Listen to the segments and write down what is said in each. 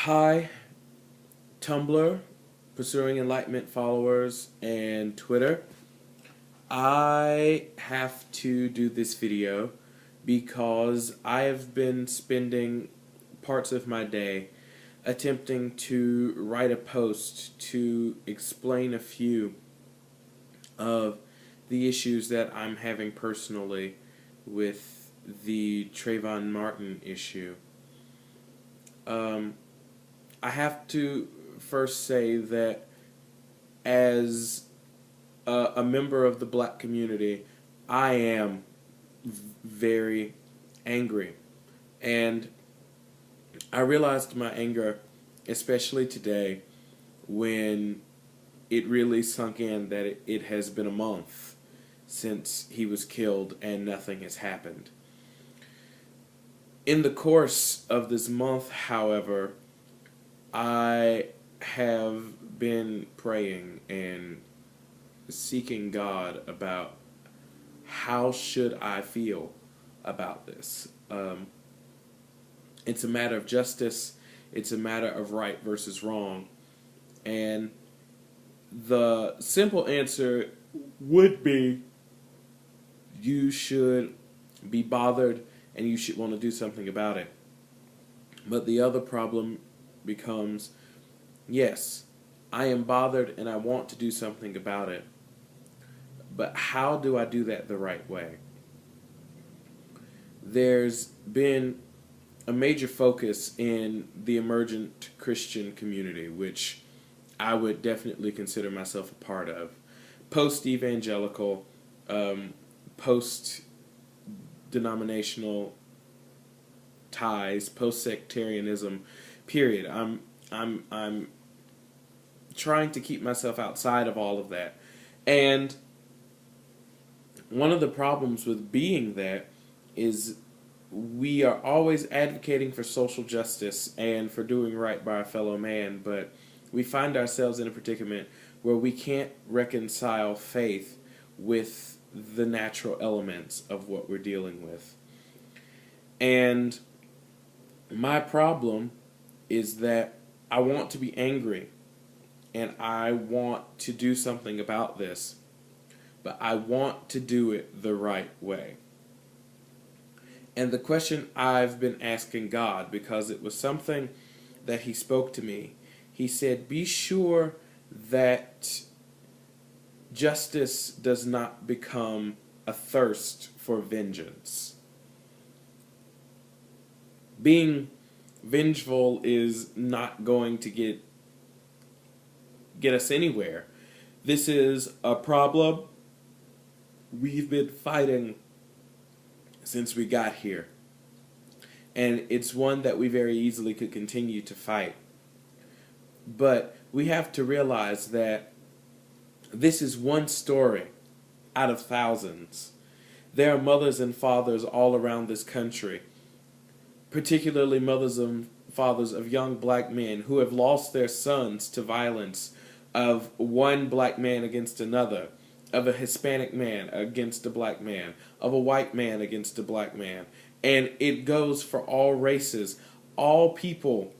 Hi, Tumblr, Pursuing Enlightenment followers, and Twitter. I have to do this video because I have been spending parts of my day attempting to write a post to explain a few of the issues that I'm having personally with the Trayvon Martin issue. I have to first say that as a member of the black community, I am very angry. And I realized my anger, especially today, when it really sunk in that it has been a month since he was killed and nothing has happened. In the course of this month, however, I have been praying and seeking God about how should I feel about this. It's a matter of justice. It's a matter of right versus wrong. And the simple answer would be you should be bothered and you should want to do something about it. But the other problem becomes, yes, I am bothered and I want to do something about it. But how do I do that the right way? There's been a major focus in the emergent Christian community, which I would definitely consider myself a part of. Post-evangelical, post-denominational ties, post-sectarianism, period. I'm trying to keep myself outside of all of that. And one of the problems with being that is we are always advocating for social justice and for doing right by our fellow man, but we find ourselves in a predicament where we can't reconcile faith with the natural elements of what we're dealing with. And my problem is that I want to be angry and I want to do something about this, but I want to do it the right way. And the question I've been asking God, because it was something that He spoke to me, He said, be sure that justice does not become a thirst for vengeance. Being vengeful is not going to get us anywhere. This is a problem we've been fighting since we got here. And it's one that we very easily could continue to fight. But we have to realize that this is one story out of thousands. There are mothers and fathers all around this country, particularly mothers and fathers of young black men who have lost their sons to violence of one black man against another, of a Hispanic man against a black man, of a white man against a black man. And it goes for all races. All people,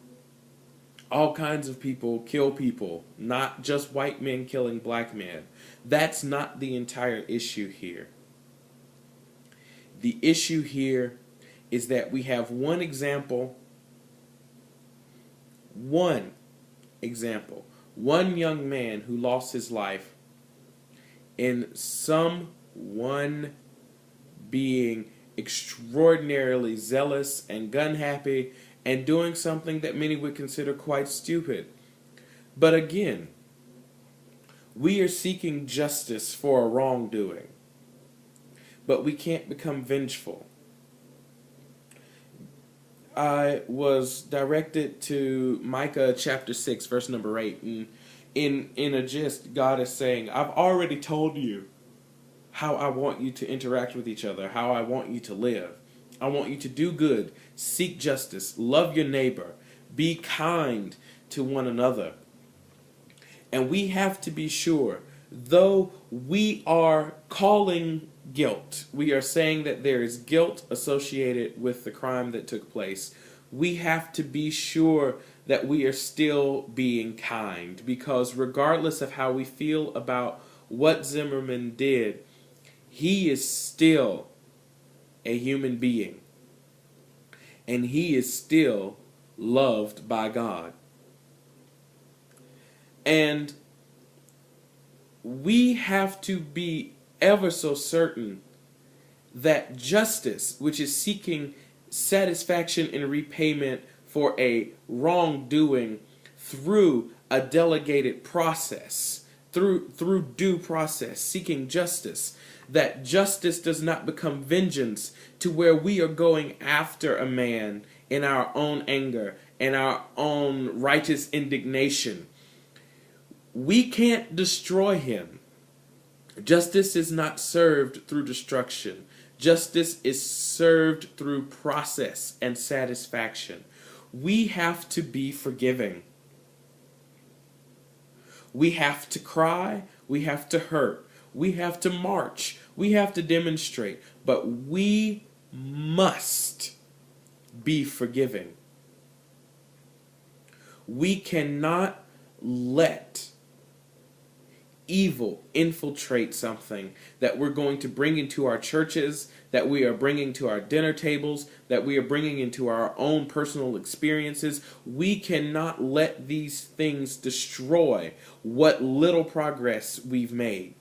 all kinds of people kill people, not just white men killing black men. That's not the entire issue here. The issue here is that we have one example, one young man who lost his life in someone being extraordinarily zealous and gun happy and doing something that many would consider quite stupid. But again, we are seeking justice for a wrongdoing, but we can't become vengeful. I was directed to Micah chapter 6, verse number 8, and in a gist, God is saying, I've already told you how I want you to interact with each other, how I want you to live. I want you to do good, seek justice, love your neighbor, be kind to one another. And we have to be sure, though we are calling guilt, we are saying that there is guilt associated with the crime that took place, we have to be sure that we are still being kind, because regardless of how we feel about what Zimmerman did, he is still a human being, and he is still loved by God. And we have to be ever so certain that justice, which is seeking satisfaction and repayment for a wrongdoing through a delegated process, through due process, seeking justice, that justice does not become vengeance to where we are going after a man in our own anger and our own righteous indignation. We can't destroy him. Justice is not served through destruction. Justice is served through process and satisfaction. We have to be forgiving. We have to cry. We have to hurt. We have to march. We have to demonstrate. But we must be forgiving. We cannot let evil infiltrate something that we're going to bring into our churches, that we are bringing to our dinner tables, that we are bringing into our own personal experiences. We cannot let these things destroy what little progress we've made.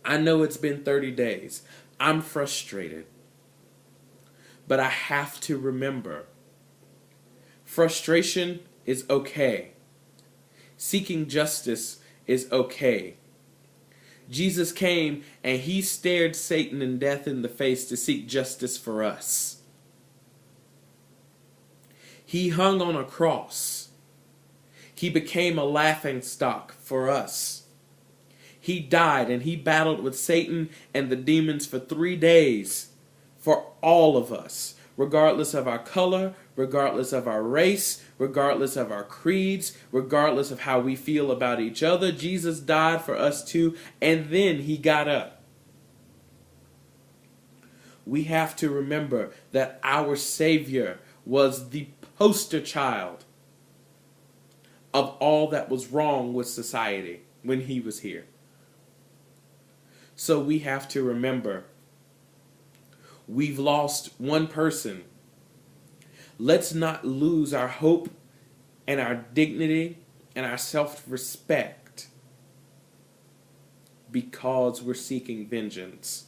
I know it's been 30 days. I'm frustrated. But I have to remember, frustration is okay. Seeking justice is okay. Jesus came and he stared Satan and death in the face to seek justice for us. He hung on a cross. He became a laughingstock for us. He died and he battled with Satan and the demons for 3 days for all of us, regardless of our color, regardless of our race, regardless of our creeds, regardless of how we feel about each other. Jesus died for us too, and then he got up. We have to remember that our Savior was the poster child of all that was wrong with society when he was here. So we have to remember, we've lost one person. Let's not lose our hope and our dignity and our self-respect because we're seeking vengeance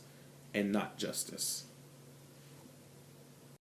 and not justice.